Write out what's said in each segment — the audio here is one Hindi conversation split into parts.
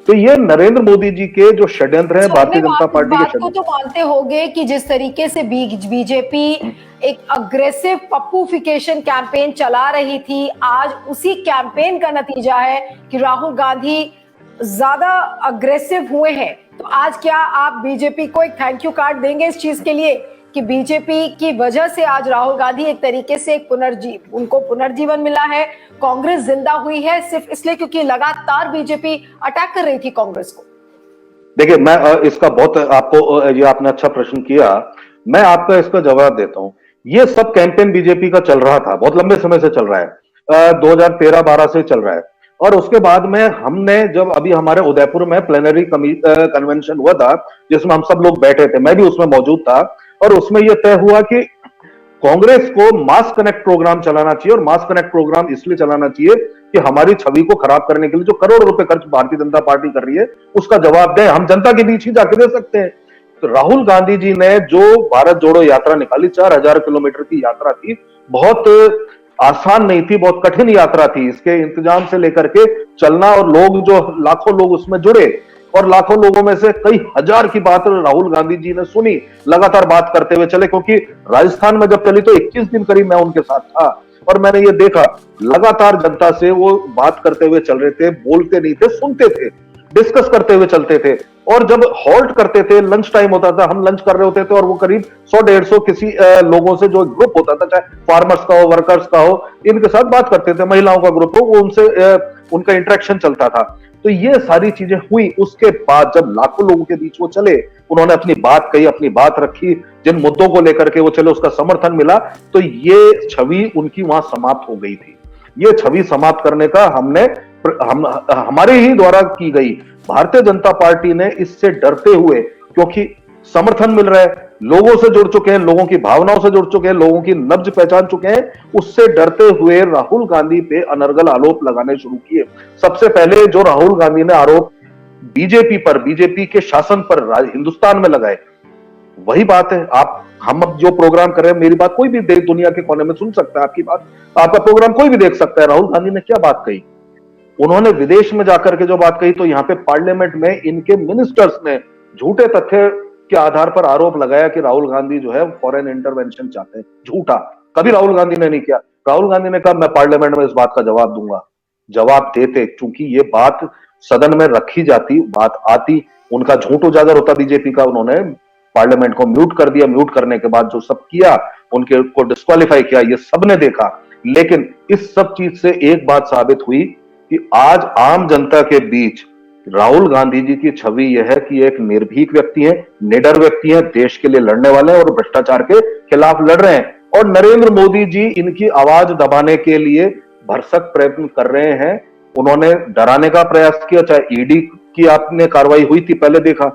तो ये नरेंद्र मोदी जी के जो षड्यंत्र है, भारतीय जनता पार्टी के बात को तो मानते होंगे कि जिस तरीके से बीजेपी एक अग्रेसिव पप्पूफिकेशन कैंपेन चला रही थी, आज उसी कैंपेन का नतीजा है कि राहुल गांधी ज्यादा अग्रेसिव हुए हैं। तो आज क्या आप बीजेपी को एक थैंक यू कार्ड देंगे इस चीज के लिए कि बीजेपी की वजह से आज राहुल गांधी एक तरीके से उनको पुनर्जीवन मिला है, कांग्रेस जिंदा हुई है सिर्फ इसलिए क्योंकि लगातार बीजेपी अटैक कर रही थी कांग्रेस को? देखिए, मैं इसका बहुत आपको ये आपने अच्छा प्रश्न किया, मैं आपका इसका जवाब देता हूं। ये सब कैंपेन बीजेपी का चल रहा था, बहुत लंबे समय से चल रहा है, 2013-12 से चल रहा है। और उसके बाद में हमने जब अभी हमारे उदयपुर में प्लेनरी कन्वेंशन हुआ था, जिसमें हम सब लोग बैठे थे, मैं भी उसमें मौजूद था, और उसमें यह तय हुआ कि कांग्रेस को मास कनेक्ट प्रोग्राम चलाना चाहिए, और मास कनेक्ट प्रोग्राम इसलिए चलाना चाहिए कि हमारी छवि को खराब करने के लिए जो करोड़ रुपए खर्च भारतीय जनता पार्टी कर रही है उसका जवाब दें, हम जनता के बीच ही जाके दे सकते हैं। तो राहुल गांधी जी ने जो भारत जोड़ो यात्रा निकाली, 4000 किलोमीटर की यात्रा थी, बहुत आसान नहीं थी, बहुत कठिन यात्रा थी। इसके इंतजाम से लेकर के चलना, और लोग जो लाखों लोग उसमें जुड़े, और लाखों लोगों में से कई हजार की बात राहुल गांधी जी ने सुनी, लगातार बात करते हुए चले, क्योंकि राजस्थान में जब चली तो 21 दिन करीब मैं उनके साथ था, और मैंने ये देखा लगातार जनता से वो बात करते हुए चल रहे थे, बोलते नहीं थे, सुनते थे, डिस्कस करते हुए चलते थे। और जब हॉल्ट करते थे, लंच टाइम होता था, हम लंच कर रहे होते थे, और वो करीब 100-150 किसी लोगों से जो ग्रुप होता था, चाहे फार्मर्स का हो, वर्कर्स का हो, इनके साथ बात करते थे, महिलाओं का ग्रुप हो, वो उनसे उनका इंटरेक्शन चलता था। तो ये सारी चीजें हुई। उसके बाद जब लाखों लोगों के बीच वो चले, उन्होंने अपनी बात कही, अपनी बात रखी, जिन मुद्दों को लेकर के वो चले उसका समर्थन मिला, तो ये छवि उनकी वहां समाप्त हो गई थी। ये छवि समाप्त करने का हमारे ही द्वारा की गई। भारतीय जनता पार्टी ने इससे डरते हुए, क्योंकि समर्थन मिल रहा है, लोगों से जुड़ चुके हैं, लोगों की भावनाओं से जुड़ चुके हैं, लोगों की नब्ज पहचान चुके हैं, उससे डरते हुए राहुल गांधी पे अनर्गल आरोप लगाने शुरू किए। सबसे पहले जो राहुल गांधी ने आरोप बीजेपी पर, बीजेपी के शासन पर हिंदुस्तान में लगाए, वही बात है। हम अब जो प्रोग्राम कर रहे हैं, मेरी बात कोई भी देश दुनिया के कोने में सुन सकता है, आपकी बात, आपका प्रोग्राम कोई भी देख सकता है। राहुल गांधी ने क्या बात कही? उन्होंने विदेश में जाकर के जो बात कही, तो यहां पे पार्लियामेंट में इनके मिनिस्टर्स ने झूठे तथ्य के आधार पर आरोप लगाया कि राहुल गांधी जो है फॉरेन इंटरवेंशन चाहते हैं। झूठा, कभी राहुल गांधी ने नहीं किया। राहुल गांधी ने कहा मैं पार्लियामेंट में इस बात का जवाब दूंगा। जवाब देते, चूंकि ये बात सदन में रखी जाती, बात आती, उनका झूठ उजागर होता बीजेपी का, उन्होंने पार्लियामेंट को म्यूट कर दिया। म्यूट करने के बाद जो सब किया, उनके को डिस्क्वालीफाई किया, ये सबने देखा। लेकिन इस सब चीज से एक बात साबित हुई कि आज आम जनता के बीच राहुल गांधी जी की छवि यह है कि एक निर्भीक व्यक्ति है, निडर व्यक्ति है, देश के लिए लड़ने वाले हैं और भ्रष्टाचार के खिलाफ लड़ रहे हैं। और नरेंद्र मोदी जी इनकी आवाज दबाने के लिए भरसक प्रयत्न कर रहे हैं। उन्होंने डराने का प्रयास किया, चाहे ईडी की आपने कार्रवाई हुई थी, पहले देखा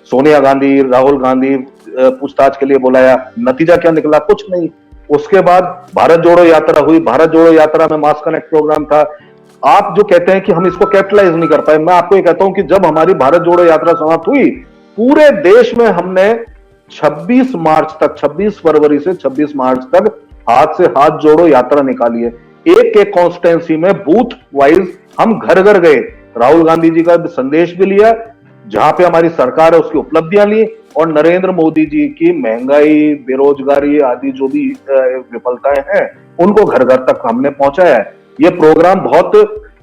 सोनिया गांधी, राहुल गांधी पूछताछ के लिए बुलाया, नतीजा क्या निकला? कुछ नहीं। उसके बाद भारत जोड़ो यात्रा हुई, भारत जोड़ो यात्रा में मास कनेक्ट प्रोग्राम था। आप जो कहते हैं कि हम इसको कैपिटलाइज नहीं कर पाए, मैं आपको ये कहता हूं कि जब हमारी भारत जोड़ो यात्रा समाप्त हुई, पूरे देश में हमने 26 मार्च तक, 26 फरवरी से 26 मार्च तक हाथ से हाथ जोड़ो यात्रा निकाली है। एक एक कॉन्स्टिट्यूंसी में बूथ वाइज हम घर घर गए, राहुल गांधी जी का संदेश भी लिया, जहां पे हमारी सरकार है उसकी उपलब्धियां ली, और नरेंद्र मोदी जी की महंगाई, बेरोजगारी आदि जो भी विफलताएं हैं, उनको घर घर तक हमने पहुंचाया है। ये प्रोग्राम बहुत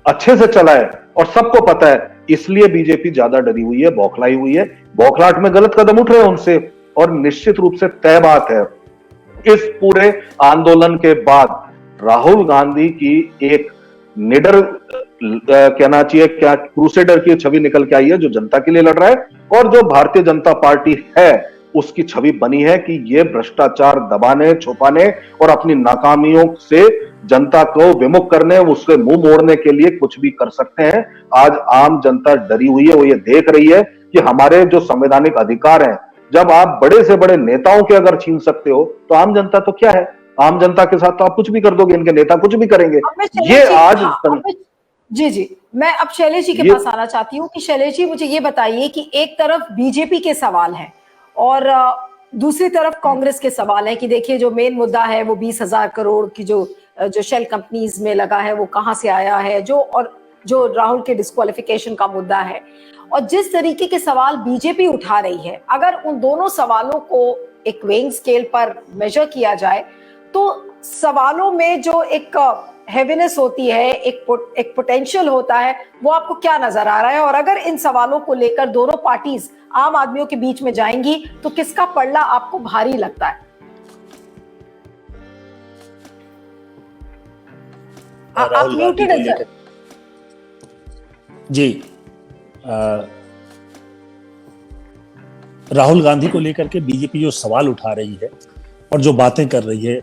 अच्छे से चला है और सबको पता है, इसलिए बीजेपी ज्यादा डरी हुई है, बौखलाई हुई है। बौखलाहट में गलत कदम उठ रहे हैं उनसे, और निश्चित रूप से तय बात है, इस पूरे आंदोलन के बाद राहुल गांधी की एक निडर, कहना चाहिए क्या, क्रूसेडर की छवि निकल के आई है, जो जनता के लिए लड़ रहा है, और जो भारतीय जनता पार्टी है उसकी छवि बनी है कि ये भ्रष्टाचार दबाने, छुपाने और अपनी नाकामियों से जनता को विमुख करने, उसके मुंह मोड़ने के लिए कुछ भी कर सकते हैं। आज आम जनता डरी हुई है, वो ये देख रही है कि हमारे जो संवैधानिक अधिकार हैं, जब आप बड़े से बड़े नेताओं के अगर छीन सकते हो, तो आम जनता तो क्या है, आम जनता के साथ तो आप कुछ भी कर दोगे, इनके नेता कुछ भी करेंगे। ये आज जी, मैं अब शैलेश जी के पास आना चाहती हूँ कि शैलेश जी मुझे ये बताइए कि एक तरफ बीजेपी के सवाल हैं और दूसरी तरफ कांग्रेस के सवाल है कि देखिए जो मेन मुद्दा है वो 20,000 करोड़ की जो शेल कंपनीज में लगा है वो कहां से आया है, जो और जो राहुल के डिस्क्वालिफिकेशन का मुद्दा है, और जिस तरीके के सवाल बीजेपी उठा रही है, अगर उन दोनों सवालों को एक वेइंग स्केल पर मेजर किया जाए तो सवालों में जो एक हेवीनेस होती है, एक पोटेंशियल होता है, वो आपको क्या नजर आ रहा है? और अगर इन सवालों को लेकर दोनों पार्टीज आम आदमियों के बीच में जाएंगी तो किसका पलड़ा आपको भारी लगता है? आप म्यूटेड है सर। जी, राहुल गांधी को लेकर के बीजेपी जो सवाल उठा रही है और जो बातें कर रही है,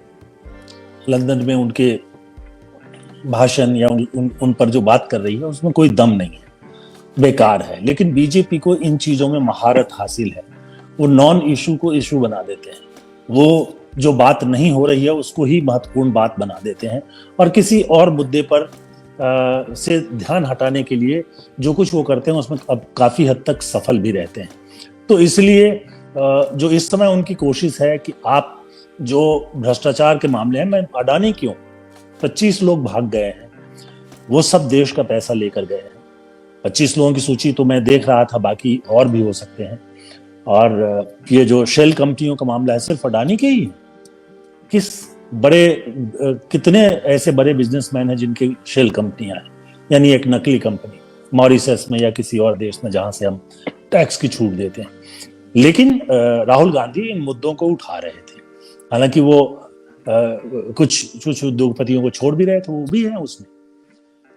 लंदन में उनके भाषण या उन पर जो बात कर रही है, उसमें कोई दम नहीं है, बेकार है। लेकिन बीजेपी को इन चीजों में महारत हासिल है। वो नॉन इशू को इशू बना देते हैं, वो जो बात नहीं हो रही है उसको ही महत्वपूर्ण बात बना देते हैं, और किसी और मुद्दे पर से ध्यान हटाने के लिए जो कुछ वो करते हैं उसमें अब काफी हद तक सफल भी रहते हैं। तो इसलिए जो इस समय उनकी कोशिश है कि आप जो भ्रष्टाचार के मामले हैं, मैं अडानी क्यों, 25 लोग भाग गए हैं, वो सब देश का पैसा लेकर गए हैं। 25 लोगों की सूची तो मैं देख रहा था, बाकी और भी हो सकते हैं। और ये जो शेल कंपनियों का मामला है, सिर्फ अडानी के ही है? कितने ऐसे बड़े बिजनेसमैन हैं जिनकी शेल कंपनियां हैं, यानी एक नकली कंपनी मॉरिशस में या किसी और देश में जहां से हम टैक्स की छूट देते हैं। लेकिन राहुल गांधी इन मुद्दों को उठा रहे थे, हालांकि वो कुछ उद्योगपतियों को छोड़ भी रहे थे, वो भी है उसमें,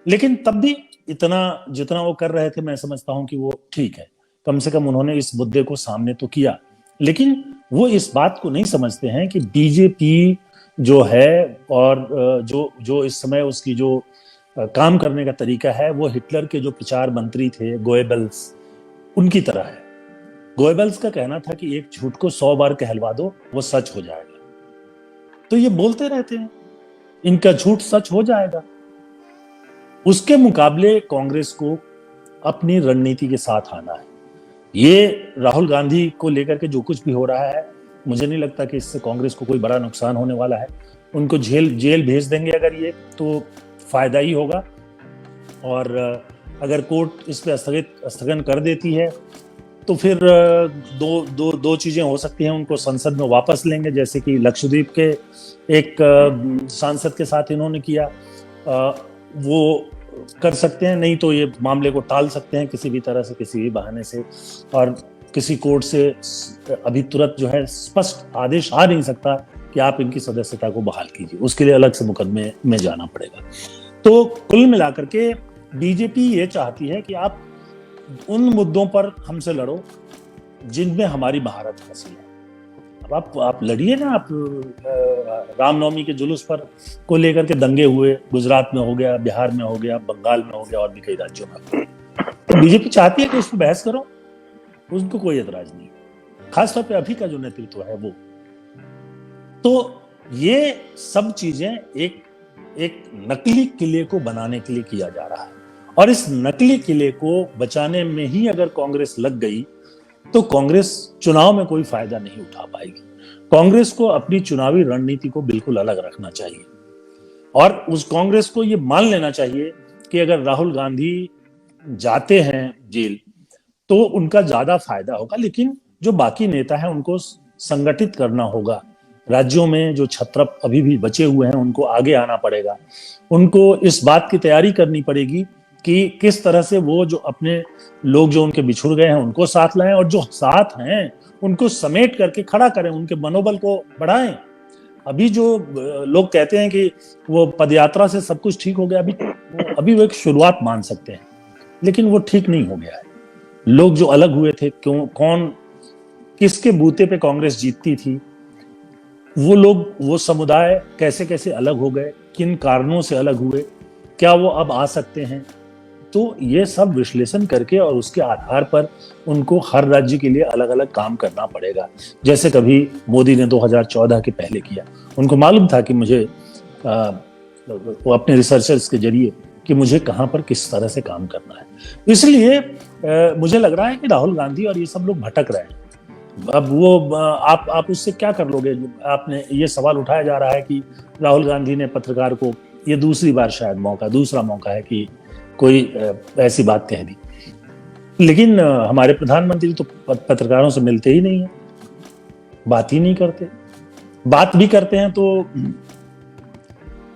लेकिन तब भी इतना जितना वो कर रहे थे, मैं समझता हूं कि वो ठीक है। कम से कम उन्होंने इस मुद्दे को सामने तो किया। लेकिन वो इस बात को नहीं समझते हैं कि बीजेपी जो है और जो इस समय उसकी जो काम करने का तरीका है, वो हिटलर के जो प्रचार मंत्री थे गोएबल्स, उनकी तरह है। गोएबल्स का कहना था कि एक झूठ को 100 बार कहलवा दो, वो सच हो जाएगा। तो ये बोलते रहते हैं, इनका झूठ सच हो जाएगा। उसके मुकाबले कांग्रेस को अपनी रणनीति के साथ आना है। ये राहुल गांधी को लेकर के जो कुछ भी हो रहा है, मुझे नहीं लगता कि इससे कांग्रेस को कोई बड़ा नुकसान होने वाला है। उनको जेल भेज देंगे अगर ये, तो फायदा ही होगा। और अगर कोर्ट इस पे स्थगन कर देती है तो फिर दो चीजें हो सकती हैं। उनको संसद में वापस लेंगे, जैसे कि लक्षद्वीप के एक सांसद के साथ इन्होंने किया, वो कर सकते हैं। नहीं तो ये मामले को टाल सकते हैं किसी भी तरह से, किसी भी बहाने से। और किसी कोर्ट से अभी तुरंत जो है स्पष्ट आदेश आ नहीं सकता कि आप इनकी सदस्यता को बहाल कीजिए, उसके लिए अलग से मुकदमे में जाना पड़ेगा। तो कुल मिलाकर के बीजेपी ये चाहती है कि आप उन मुद्दों पर हमसे लड़ो जिनमें हमारी महारत हासिल है। अब आप लड़िए ना। आप रामनवमी के जुलूस पर को लेकर के दंगे हुए, गुजरात में हो गया, बिहार में हो गया, बंगाल में हो गया, और भी कई राज्यों में। तो बीजेपी चाहती है कि इस पर बहस करो, उनको कोई एतराज नहीं, खासतौर पे अभी का जो नेतृत्व है वो। तो ये सब चीजें एक नकली किले को बनाने के लिए किया जा रहा है, और इस नकली किले को बचाने में ही अगर कांग्रेस लग गई तो कांग्रेस चुनाव में कोई फायदा नहीं उठा पाएगी। कांग्रेस को अपनी चुनावी रणनीति को बिल्कुल अलग रखना चाहिए, और उस कांग्रेस को ये मान लेना चाहिए कि अगर राहुल गांधी जाते हैं जेल तो उनका ज्यादा फायदा होगा। लेकिन जो बाकी नेता हैं उनको संगठित करना होगा। राज्यों में जो छत्रप अभी भी बचे हुए हैं उनको आगे आना पड़ेगा। उनको इस बात की तैयारी करनी पड़ेगी कि किस तरह से वो जो अपने लोग जो उनके बिछुड़ गए हैं उनको साथ लाएं, और जो साथ हैं उनको समेट करके खड़ा करें, उनके मनोबल को बढ़ाएं। अभी जो लोग कहते हैं कि वो पदयात्रा से सब कुछ ठीक हो गया, अभी वो एक शुरुआत मान सकते हैं, लेकिन वो ठीक नहीं हो गया है। लोग जो अलग हुए थे, कौन किसके बूते पे कांग्रेस जीतती थी, वो लोग, वो समुदाय कैसे कैसे अलग हो गए, किन कारणों से अलग हुए, क्या वो अब आ सकते हैं। तो ये सब विश्लेषण करके और उसके आधार पर उनको हर राज्य के लिए अलग अलग काम करना पड़ेगा, जैसे कभी मोदी ने 2014 के पहले किया। उनको मालूम था कि मुझे वो अपने रिसर्चर्स के जरिए कि मुझे कहाँ पर किस तरह से काम करना है। इसलिए मुझे लग रहा है कि राहुल गांधी और ये सब लोग भटक रहे हैं। अब वो आप उससे क्या कर लोगे। आपने ये सवाल उठाया जा रहा है कि राहुल गांधी ने पत्रकार को, ये दूसरी बार शायद दूसरा मौका है कि कोई ऐसी बात कह दी। लेकिन हमारे प्रधानमंत्री तो पत्रकारों से मिलते ही नहीं है, बात ही नहीं करते। बात भी करते हैं तो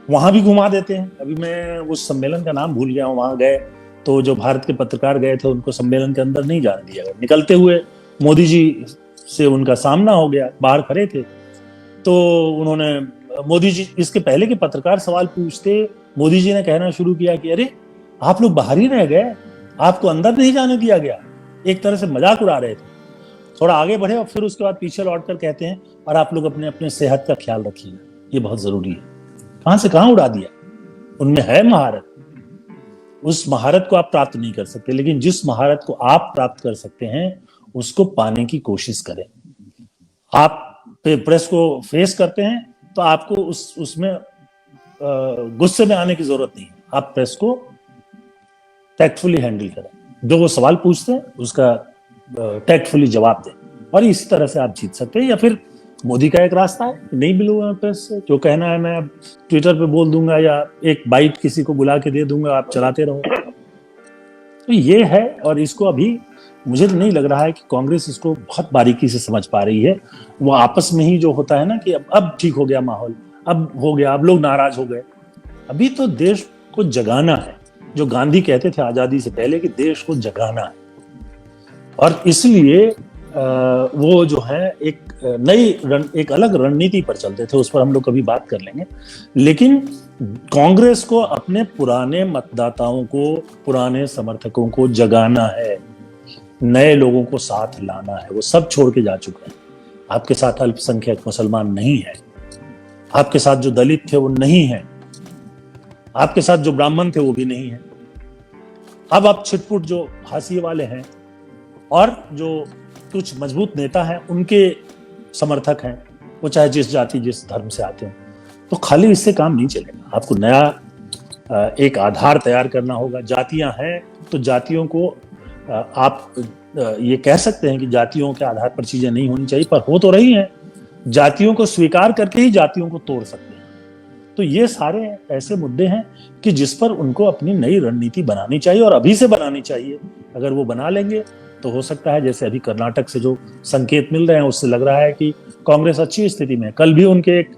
वहां भी घुमा देते हैं। अभी मैं उस सम्मेलन का नाम भूल गया हूं, वहां गए तो जो भारत के पत्रकार गए थे उनको सम्मेलन के अंदर नहीं जाने दिया गया। निकलते हुए मोदी जी से उनका सामना हो गया, बाहर खड़े थे तो उन्होंने मोदी जी, इसके पहले के पत्रकार सवाल पूछते, मोदी जी ने कहना शुरू किया कि अरे आप लोग बाहर ही रह गए, आपको अंदर नहीं जाने दिया गया। एक तरह से मजाक उड़ा रहे थे। थोड़ा आगे बढ़े और फिर उसके बाद पीछे लौटकर कहते हैं और आप लोग अपने अपने सेहत का ख्याल रखिए, ये बहुत जरूरी है। कहां से कहां उड़ा दिया। उनमें है महारत, उस महारत को आप प्राप्त नहीं कर सकते, लेकिन जिस महारत को आप प्राप्त कर सकते हैं उसको पाने की कोशिश करें। आप प्रेस को फेस करते हैं तो आपको उसमें गुस्से में आने की जरूरत नहीं है। आप प्रेस को टैक्टफुली हैंडल करें, जो वो सवाल पूछते हैं उसका टैक्टफुली जवाब दें, और इसी तरह से आप जीत सकते हैं। या फिर मोदी का एक रास्ता है, नहीं मिलूंगा प्रेस से, जो कहना है मैं अब ट्विटर पे बोल दूंगा या एक बाइट किसी को बुला के दे दूंगा, आप चलाते रहो। तो ये है, और इसको अभी मुझे तो नहीं लग रहा है कि कांग्रेस इसको बहुत बारीकी से समझ पा रही है। वो आपस में ही जो होता है ना कि अब ठीक हो गया माहौल, अब हो गया, अब लोग नाराज हो गए। अभी तो देश को जगाना है, जो गांधी कहते थे आजादी से पहले कि देश को जगाना है। और इसलिए वो जो है एक अलग रणनीति पर चलते थे, उस पर हम लोग कभी बात कर लेंगे। लेकिन कांग्रेस को अपने पुराने मतदाताओं को, पुराने समर्थकों को जगाना है, नए लोगों को साथ लाना है। वो सब छोड़ के जा चुके हैं। आपके साथ अल्पसंख्यक मुसलमान नहीं है, आपके साथ जो दलित थे वो नहीं है, आपके साथ जो ब्राह्मण थे वो भी नहीं है। अब आप छिटपुट जो हाशिए वाले हैं और जो कुछ मजबूत नेता हैं उनके समर्थक हैं, वो चाहे जिस जाति जिस धर्म से आते हैं, तो खाली इससे काम नहीं चलेगा। आपको नया एक आधार तैयार करना होगा। जातियां हैं तो जातियों को आप ये कह सकते हैं कि जातियों के आधार पर चीजें नहीं होनी चाहिए, पर हो तो रही हैं। जातियों को स्वीकार करके ही जातियों को तोड़ सकते हैं। तो ये सारे ऐसे मुद्दे हैं कि जिस पर उनको अपनी नई रणनीति बनानी चाहिए, और अभी से बनानी चाहिए। अगर वो बना लेंगे तो हो सकता है, जैसे अभी कर्नाटक से जो संकेत मिल रहे हैं उससे लग रहा है कि कांग्रेस अच्छी स्थिति में है। कल भी उनके एक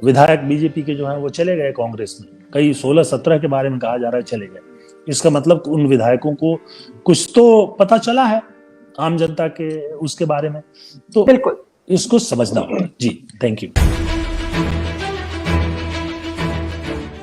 विधायक बीजेपी के जो हैं वो चले गए कांग्रेस में, कई 16-17 के बारे में कहा जा रहा है चले गए। इसका मतलब उन विधायकों को कुछ तो पता चला है आम जनता के उसके बारे में, तो बिल्कुल इसको समझना होगा। जी, थैंक यू।